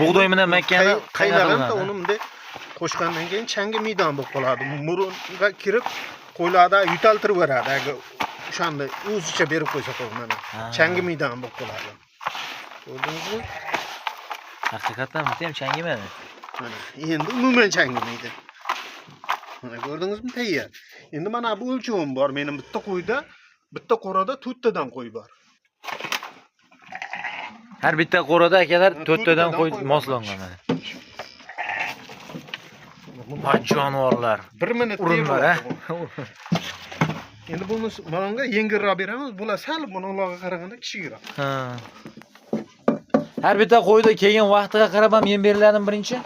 Bug'doy bilan makkani qaynaganda uni bunday qo'shgandan keyin changi maydon bo'lib qoladi. Murunga kirib qo'ylarda yutaltirib beradi. Agar o'shanda o'zicha berib qo'ysa mana changi maydon bo'lib qoladi. Ko'rdingizmi? Haqiqatan bu ham changimadi. Mana endi umuman changimaydi. Mana ko'rdingizmi tayyor. Endi mana bu o'lchovim bor. Mening bitta qo'yda bitta qo'rada 4 tadan qo'y bor. Har bitta qo'rada akalar 4 tadan qo'y moslangan mana. Vay jonivorlar. 1 minut urinlar, ha. Endi buni menga yengilroq beramiz. Bular sal bularga qaraganda kichikroq. Har bitta qo'yda kelgan vaqtiga qarab ham yem beriladi birinchi?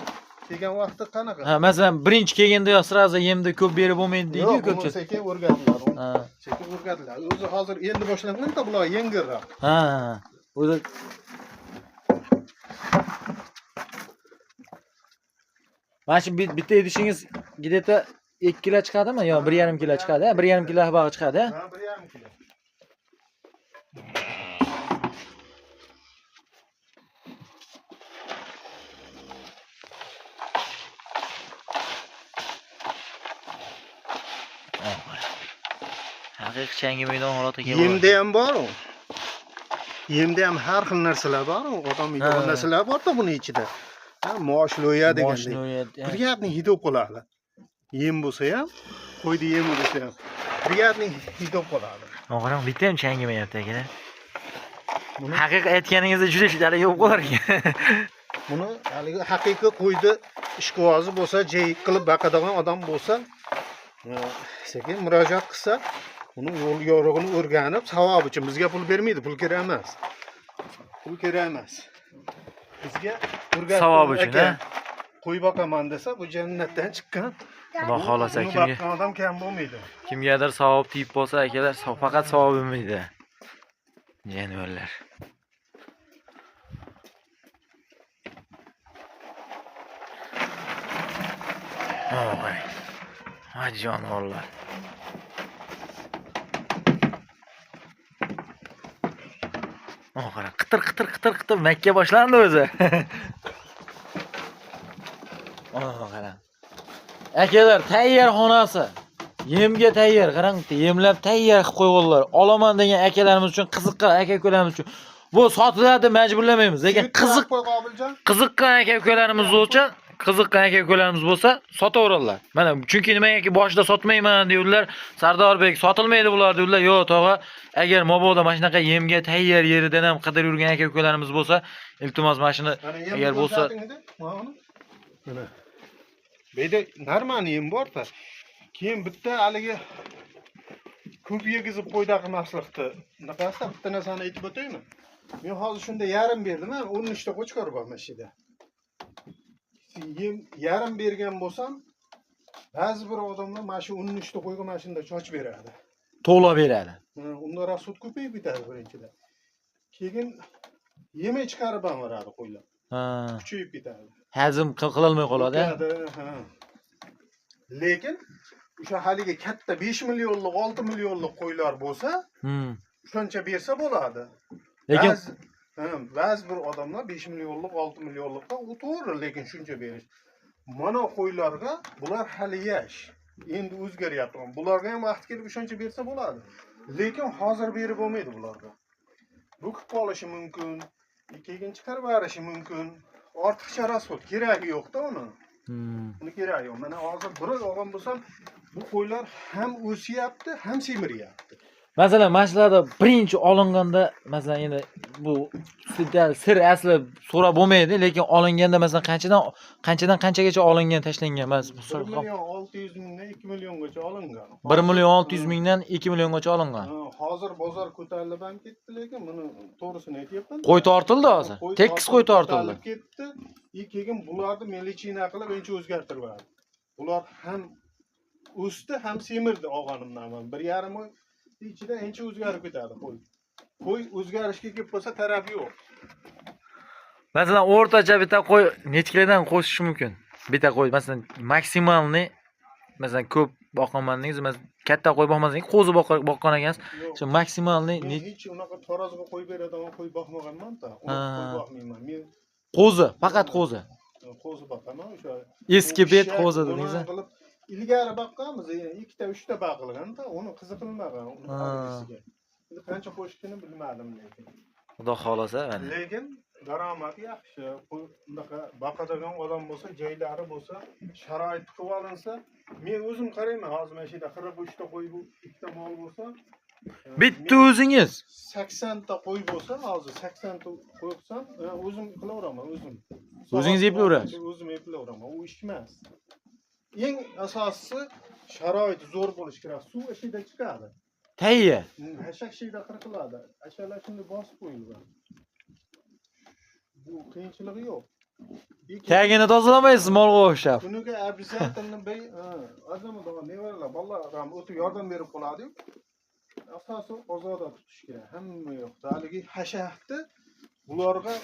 Kelgan vaqti qanaqa? Masalan, birinchi kelganda yo sirazi yemni ko'p berib bo'lmaydi deydi-ku ko'pchilik. Sekin o'rgatiladi. Sekin o'rgatiladi. O'zi hozir endi boshlanganda bular yengilroq. O'zi mana shu bitta idishingiz gideta 2 kilo chiqadimi yo 1,5 kilo chiqadi? 1,5 kilo bag'i chiqadi, ha? 1,5 kilo. Haqiqiy changi maydon holatiga keldi. Yemda ham bor-ku. Yemda ham har xil narsalar bor-ku. Odam yeydigan narsalar bor-da buning ichida. Moshloya deganda. Moshnoya. Приятный hid qoladi. Yem bo'lsa ham, qo'ydi yem bo'lsa ham. Приятный hid qoladi. O'g'lim bitta ham changimayapti aka. Haqiqat aytganingizda juda shidali yo'q qolar ekan. Buni haligi haqiqiy qo'ydi ishqibozi bo'lsa, jey qilib baqadigan odam bo'lsa, sekin murojaat qilsa, uni yo'l yorug'ini o'rganib, savob uchun bizga pul bermaydi, pul kerak emas. Pul kerak emas. Bizga o'rgatib Savob uchun, ha? Qo'y boqaman desa, bu jannatdan chiqqan. Xudo xolasa Buni kimga boqqan odam kam bo'lmaydi. kimgadir savob tegib qolsa, akalar, faqat savob bo'lmaydi. Jonivorlar. Voy. Ha jonivorlar. Qara, qitir Makka boshlandi o'zi. Qara. Akalar, tayyor xonasi. Yemga tayyor, qarang, yemlab tayyor qilib qo'yganlar. Olaman degan akalarimiz uchun, qiziqqan aka-ukalarimiz uchun. Bu sotiladi, majburlamaymiz. Lekin qiziqqan aka-ukalarimiz bo'lsa, sotaveradilar. Mana chunki nimagaki boshida sotmayman deydilar. Sardorbek sotilmaydi bular deydilar. Yo'q, tog'a, agar mobodo mana shunaqa yemga tayyor yeridan ham qidirib yurgan aka-ukalarimiz bo'lsa, iltimos mashina agar bo'lsa, mana Beyda normal yem bor-da. Keyin bitta haligi ko'p yegizib qo'ydaqa masliqni. Bunaqasi bitta narsani aytib o'taymi? Men hozir shunda yarim berdim, 13 ta qo'chqor bor mashida. Yem yarim bergan bo'lsam, ba'zi bir odamlar mana shu 13 ta qo'yga mashinada choch beradi. to'la beradi. Unda rasut ko'payib ketadi birinchidan. Keyin yemay chiqarib ham beradi qo'ylar. Kuchayib ketadi. Hazm qilolmay qoladi. Lekin o'sha haligi katta 5 millionlik, 6 millionlik qo'ylar bo'lsa, shuncha bersa bo'ladi. Lekin ba'zi bir odamlar 5 millionlik, 6 millionlikqa o'to'g'ri, lekin shuncha berish. Mana qo'ylarga bular hali yosh. Endi o'zgaryapti. Bularga ham vaqt kelib shuncha bersa bo'ladi. Lekin hozir berib bo'lmaydi bularga. Bo'kib qolishi mumkin, keyin chiqarib berishi mumkin. Ortiqcha rasxod keragi yo'q-da uni. Uni keragi yo'q. Mana hozir bir olgan bo'lsam, bu qo'ylar ham o'syapti, ham semiryapti. Masalan, mashlarda birinchi olinganda, masalan, endi bu sir asli so'rab bo'lmaydi, lekin olinganda masalan qanchadan qanchagacha olingan, tashlangan? Mas 1 million 600 mingdan 2 milliongacha olingan. 1 million 600 mingdan 2 milliongacha olingan. Hozir bozor ko'tarilib ham ketdi, lekin buni to'g'risini aytyapman. Qo'y tortildi hozir. Tekis qo'y tortildi. Ketdi. Keyin bularni melechina qilib ancha o'zgartirib berdi. Bular ham o'sdi, ham semirdi olganimdan. 1,5 oy ichida ancha o'zgarib ketadi qo'y. Qo'y o'zgarishga kelib qolsa tarafi yo'q. Masalan, o'rtacha bitta qo'y necha kilodan qo'shish mumkin? Bitta qo'y, masalan, maksimalni masalan ko'p boqaman desangiz, masalan, katta qo'y boqmasangiz, qo'zi boqqan ekansiz. Shu maksimalni hech unaqa taroziga qo'y beradigan qo'y boqmaganman-da. Qo'y boqmayman. Men qo'zi, faqat qo'zi. Qo'zi boqaman, o'sha eski bet qo'zi dedingiz. Ilgari boqqanmiz, ikkita, uchta boqilganda, uni qiziqilmagan, uni qolishga. Endi qancha qo'shishini bilmadim lekin. Xudo xolasa, mana. Lekin daromad yaxshi. Bunaqa boqadigan odam bo'lsa, joylari bo'lsa, sharoit qilib olinsa, men o'zim qarayman, hozir mana shu yerda 43 ta qo'y bu, ikkita mol bo'lsa, bitta o'zingiz 80 ta qo'y bo'lsa, hozir 80 ta qo'ysam, o'zim qilaveraman, o'zim. O'zingiz eplayverasiz? O'zim eplayveraman, u ish emas. Eng asosiysi sharoit zo'r bo'lish kerak. Suv ishida chiqadi. Tayya. Hashak shida qirqiladi. Ashalar shunday bosib qo'yilgan. Bu qiyinchiligi yo'q. Tagini tozalamaysiz molga o'xshab. Kuniga обязательно azamda nevaralar, bolalar o'tib yordam berib qoladi. Asosan ozoda tutish kerak. Hamma yo'q. Haligi hashakni bularga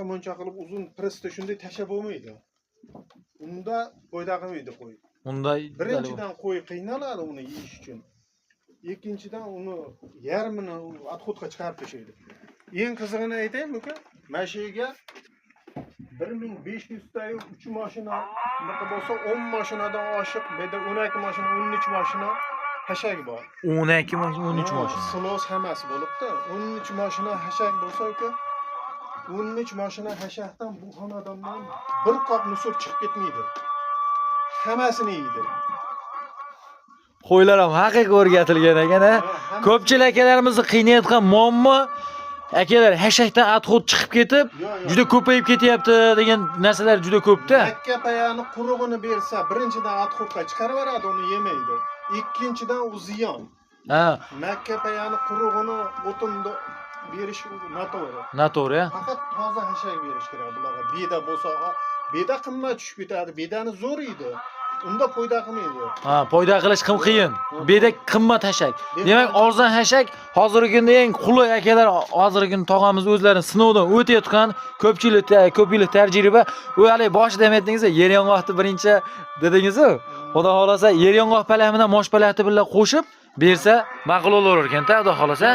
muncha qilib uzun pressda shunday tashab bo'lmaydi. Unda qo'ydaqamaydi qo'y. Unda birinchidan qo'y qiynaladi uni yeyish uchun. Ikkinchidan uni yarmini отходga chiqarib tashlaydi. Eng qizig'ini aytaymi uka? Mana shu yerga 1500 ta 3 mashina, bunaqa bo'lsa 10 mashinadan oshiq, bu yerda 12 mashina, 13 mashina hashak bor. 12 mashina, 13 mashina. Silos hammasi bo'libdi. 13 mashina hashak bo'lsa uka, 13 mashina hashaqdan bu xonadondan bir qop nusuk chiqib ketmaydi. Hammasini yeydi. Qo'ylar ham haqiqiy o'rgatilgan ekan. Ko'pchilik akalarimizni qiynayotgan muammo akalar hashakdan atxut chiqib ketib, juda ko'payib ketyapti degan narsalar juda ko'p-da. Makka payani qurug'ini bersa, birinchidan atxutga chiqarib yuboradi, uni yemaydi. Ikkinchidan u ziyon. Ha, Makka payani qurug'ini o'tinda berish noto'g'ri. noto'g'ri. Faqat toza hashak berish kerak bularga. Beda bo'lsa, beda qimmat tushib ketadi. Bedani zo'r yeydi. Unda foyda qilmaydi. Ha, foyda qilish qiyin. Beda qimmat hashak. Demak, arzon hashak hozirgi kunda eng qulay akalar, hozirgi kunda tog'amiz o'zlarini sinovdan o'tayotgan ko'p yillik tajriba. U hali boshida ham aytdingiz, yer yong'oqni birinchi dedingiz-ku. Xudo xolasa yer yong'oq palak bilan mosh palakni bilan qo'shib bersa ma'qul bo'lar ekan-da, xudo xolasa.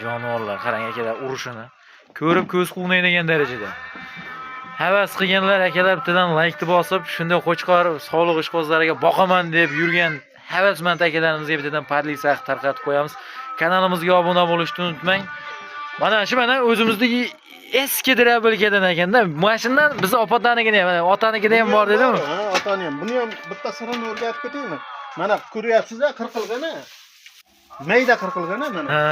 Jonivorlar, qarang akalar urushini. Ko'rib ko'z quvnaydigan darajada. Havas qilganlar akalar bittadan like bosib, shunday qo'chqor sog'liq ishqibozlariga boqaman deb yurgan havasmand akalarimizga bittadan padlik sax tarqatib qo'yamiz. Kanalimizga obuna bo'lishni unutmang. Mana o'zimizdagi eski Drabilkadan ekanda, mashindan bizni opatanigina ham, otanikida ham bor dedim. Ha, otani ham. Buni ham bitta sirini o'rgatib ketaymi? Mana ko'ryapsiz-a, qirqilgan-a? Mayda qirqilgan-a mana. Ha,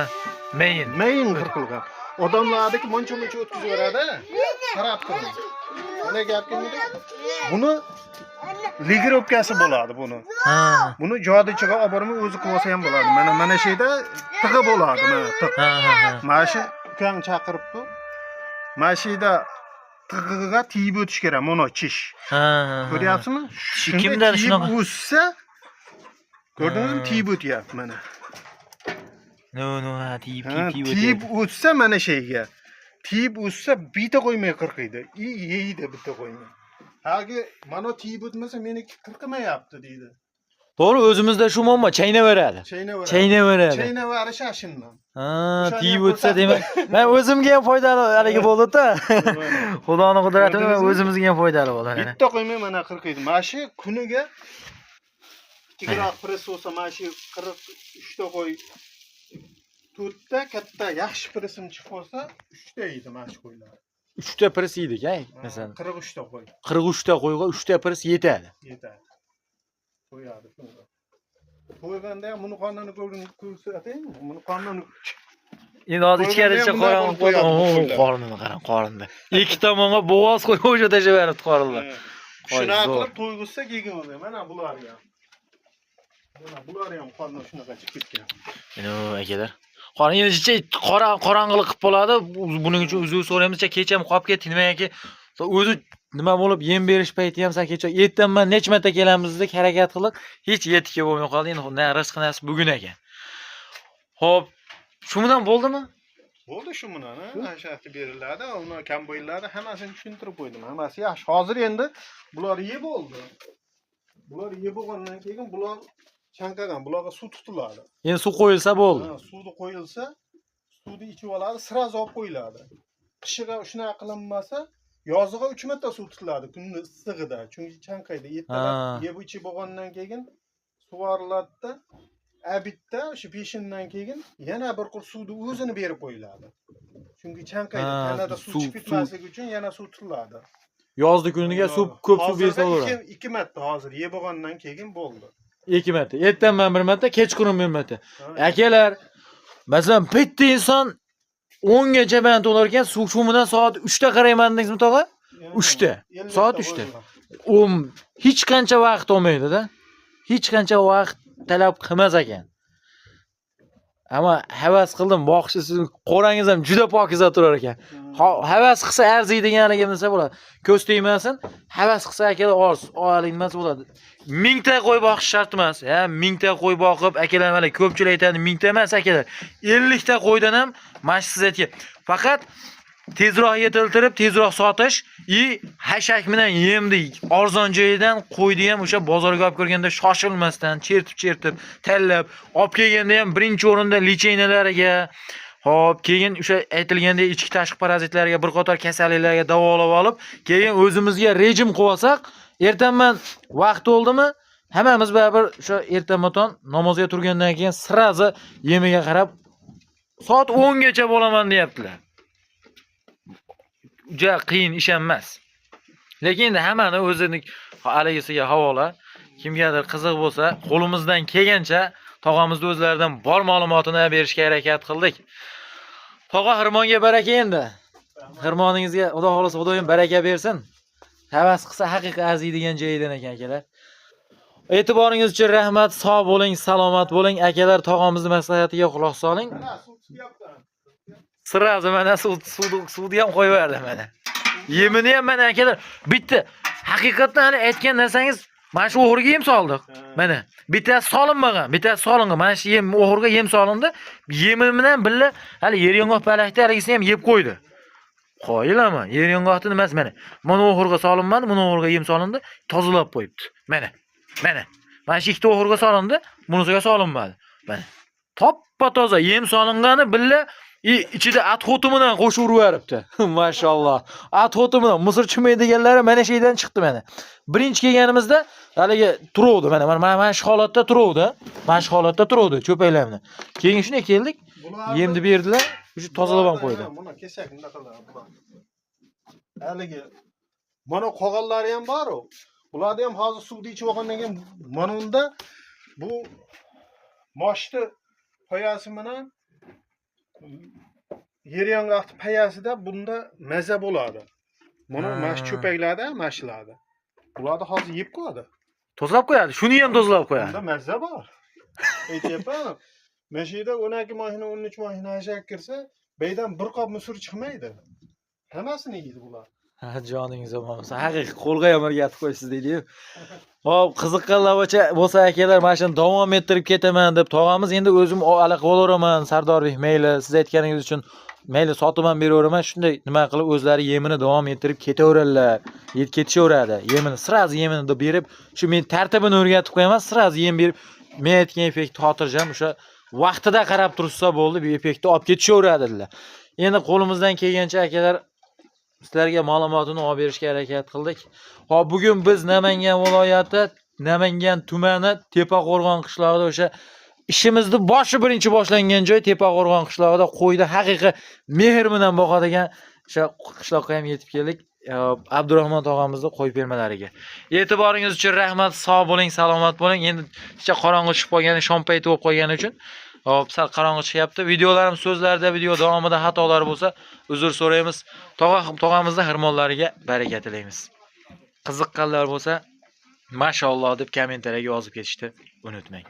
mayin qirqilgan. Odamlardagi muncha-muncha o'tkazib beradi. Qarab turing. Mana gap kimda? Buni ligirovkasi bo'ladi buni. Ha. Buni jodichiga olib borib o'zi qilib olsa ham bo'ladi. Mana shu yerda tig'i bo'ladi, mana tig'. Ha. Mana shu ukang chaqiribdi. Mana shu yerda tig'iga tiyib o'tish kerak, mana chish. Ha. Ko'ryapsizmi? Kimdan shunaqa? O'ssa, ko'rdingizmi? Tiyib o'tyapti mana. No, ha, tiyib Tiyib o'tsa mana shayga. Tiyib o'tsa bitta qo'ymay qirqiydi. Yeydi bitta qo'ymay. Hagi mana tiyib o'tmasa meniki qirqmayapti deydi. To'g'ri, o'zimizda shu muammo chaynaveradi. Chaynaveradi. Chaynavarish ashundan. Ha, tiyib o'tsa demak, men o'zimga ham foydali haligi bo'ldi-da. Xudoning qudrati bilan o'zimizga ham foydali bo'ladi. Bitta qo'ymay mana qirqiydi. Mana shu kuniga kichikroq press bo'lsa, mana shu 43 ta qo'y 4 ta katta yaxshi presim chiqib qolsa 3 ta yeydi mana shu qo'ylar. 3 ta pres yedik, masalan. 43 ta qo'y. 43 ta qo'yga 3 ta pres yetadi. Yetadi. Qo'yadi shunga. Qo'yganda ham buni qonini ko'rsataymi? Buni qonini Endi hozir ichkaricha qo'yamiz, qorinini qarang, qorinda. Ikki tomonga bo'g'oz qo'yib o'sha tashaveribdi qorinlar. Shunaqa qilib to'yg'izsa keyin o'zi. Mana bular ham. Mana bular ham qorni shunaqa chiqib ketgan. Eno akalar. Qorin endi qorong'ilik qilib bo'ladi. Buning uchun uzr so'raymiz, kecha ham qolib ketdi. Nimaga o'zi nima bo'lib yem berish payti ham san kecha ertanman necha marta kelamiz deb harakat qilib, hech yetib bo'lmay qoldi. Endi na rizq nasib bugun ekan. Xo'p, shu bilan bo'ldimi? Bo'ldi shu bilan, hashaqni beriladi, uni komboynlarni hammasini tushuntirib qo'ydim. Hammasi yaxshi. Hozir endi bular yeb bo'ldi. Bular yeb bo'lgandan keyin bular chanqagan, bularga suv tutiladi. Endi suv qo'yilsa bo'ldi. Ha, suvni qo'yilsa, suvni ichib oladi, sirasi olib qo'yiladi. Qishiga shunaqa qilinmasa, yoziga 3 marta suv tutiladi kunni issig'ida, chunki chanqaydi. Ertalab yeb ichib bo'lgandan keyin suvariladi-da, abitda o'sha peshindan keyin yana bir qur suvni o'zini berib qo'yiladi. Chunki chanqaydi, tanada suv chiqib ketmasligi uchun yana suv tutiladi. Yozdi kuniga suv ko'p suv bersa bo'ladi. 2 marta hozir yeb bo'lgandan keyin bo'ldi. 2 marta. Ertanman 1 marta, kechqurun 1 marta. Akalar, masalan, bitta inson 10 gacha band olar ekan, suv shumidan soat 3 ta qarayman dedingizmi tog'a? 3 ta. Soat 3 ta. Hech qancha vaqt olmaydi-da. Hech qancha vaqt talab qilmas ekan. Ammo havas qildim, boqish sizning qo'rangiz ham juda pokiza turar ekan. Havas qilsa arziydiganligim desa bo'ladi. Ko'z tegmasin, havas qilsa akalar olinmas bo'ladi. 1000 ta qo'y boqish shart emas. 1000 ta qo'y boqib, akalar mana ko'pchilik aytadi 1000 ta emas akalar. 50 ta qo'ydan ham mashsiz aytgan. Faqat tezroq yetiltirib, tezroq sotish, hashak bilan yemdi. Arzon joyidan qo'ydi ham o'sha bozorga olib kirganda shoshilmasdan, chertib, tanlab, olib kelganda ham birinchi o'rinda licheynalariga, hop, keyin o'sha aytilgandek ichki tashqi parazitlariga, bir qator kasalliklarga davolab olib, keyin o'zimizga rejim qilib olsak, ertanman vaqt oldimi? Hammamiz baribir o'sha ertanmaton namozga turgandan keyin sirazi yemiga qarab soat 10 gacha bo'laman deyaptilar. juda qiyin ish emas. Lekin endi hammani o'zining haligisiga havola. Kimgadir qiziq bo'lsa, qo'limizdan kelgancha tog'amizning o'zlaridan bor ma'lumotini berishga harakat qildik. Tog'a xirmonga baraka endi. Xirmoningizga Xudo xolasa Xudoyim baraka bersin. Havas qilsa haqiqiy arziydigan joyidan ekan akalar. E'tiboringiz uchun rahmat. Sog' bo'ling, salomat bo'ling. Akalar, tog'amizning maslahatiga quloq soling. Sirasi mana suvni ham qo'yib berdi mana. Yemini ham mana akalar bitta haqiqatdan hali aytgan narsangiz mana shu o'g'riga yem soldik. Mana bittasi solinmagan, bittasi solingan. Mana shu yem o'g'riga yem solindi. Yemi bilan birga hali yer yong'oq palakda haligisi ham yeb qo'ydi. Qo'yilami? Yer yong'oqni emas mana. Mana o'g'riga solinmadi, mana o'g'riga yem solindi, tozalab qo'yibdi. Mana. Mana. Mana shu ikkita o'g'riga solindi, bunisiga solinmadi. Mana. Toppa toza yem solingani birga ichida at xoti bilan qo'shib urib Mashalloh. At xoti bilan misr chimay deganlari mana shu yerdan chiqdi mana. Birinchi kelganimizda haligi turuvdi mana shu holatda turuvdi. Mana shu holatda turuvdi cho'paylarni. Keyin shunday keldik. Yemni berdilar, shu tozalab ham qo'ydi. Buni kesak bunaqalar bular. Haligi mana qolganlari ham bor-ku. Ularni ham hozir suvda ichib olgandan keyin mana unda bu moshni poyasi bilan yer yong'oqni payasida bunda maza bo'ladi. Mana mash cho'paklarda, mashlarda. Ularni hozir yeb qo'yadi. Tozalab qo'yadi. Shuni ham tozalab qo'yadi. Bunda maza bor. Aytyapman. Mashida 12 mashina, 13 mashina hashak kirsa, beydan bir qop musur chiqmaydi. Hammasini yeydi bular. Ha, joningiz omon bo'lsin. Haqiqiy qo'lga ham o'rgatib qo'ysiz deydi-yu. Hop, qiziqqanlar bo'lsa akalar, mana shuni davom ettirib ketaman deb tog'amiz endi o'zim aloqa bo'laveraman. Sardorbek mayli, siz aytganingiz uchun mayli sotib ham beraveraman. Shunday nima qilib o'zlari yemini davom ettirib ketaveradilar. Ketishaveradi. Yemini, sirazi yemini deb berib, shu men tartibini o'rgatib qo'yaman. Sirazi yem berib, men aytgan effektni xotirjam o'sha vaqtida qarab tursa bo'ldi, bu effektni olib ketishaveradilar. Endi qo'limizdan kelgancha akalar sizlarga ma'lumotini olib berishga harakat qildik. Hop, bugun biz Namangan viloyati, Namangan tumani Tepaqo'rg'on qishlog'ida o'sha ishimizni birinchi boshlangan joy Tepaqo'rg'on qishlog'ida qo'ydi haqiqiy mehr bilan boqadigan o'sha qishloqqa ham yetib keldik. Abdurahmon tog'amizni qo'y fermalariga. E'tiboringiz uchun rahmat, sog' bo'ling, salomat bo'ling. Endi ichga qorong'i chiqib qolgani, shom payti bo'lib qolgani uchun hop, sal qorong'i chiqyapti. Videolarim so'zlarda, video davomida xatolar bo'lsa, uzr so'raymiz. Tog'amizning xirmonlariga baraka tilaymiz. Qiziqqanlar bo'lsa, mashalloh deb kommentariyaga yozib ketishni unutmang.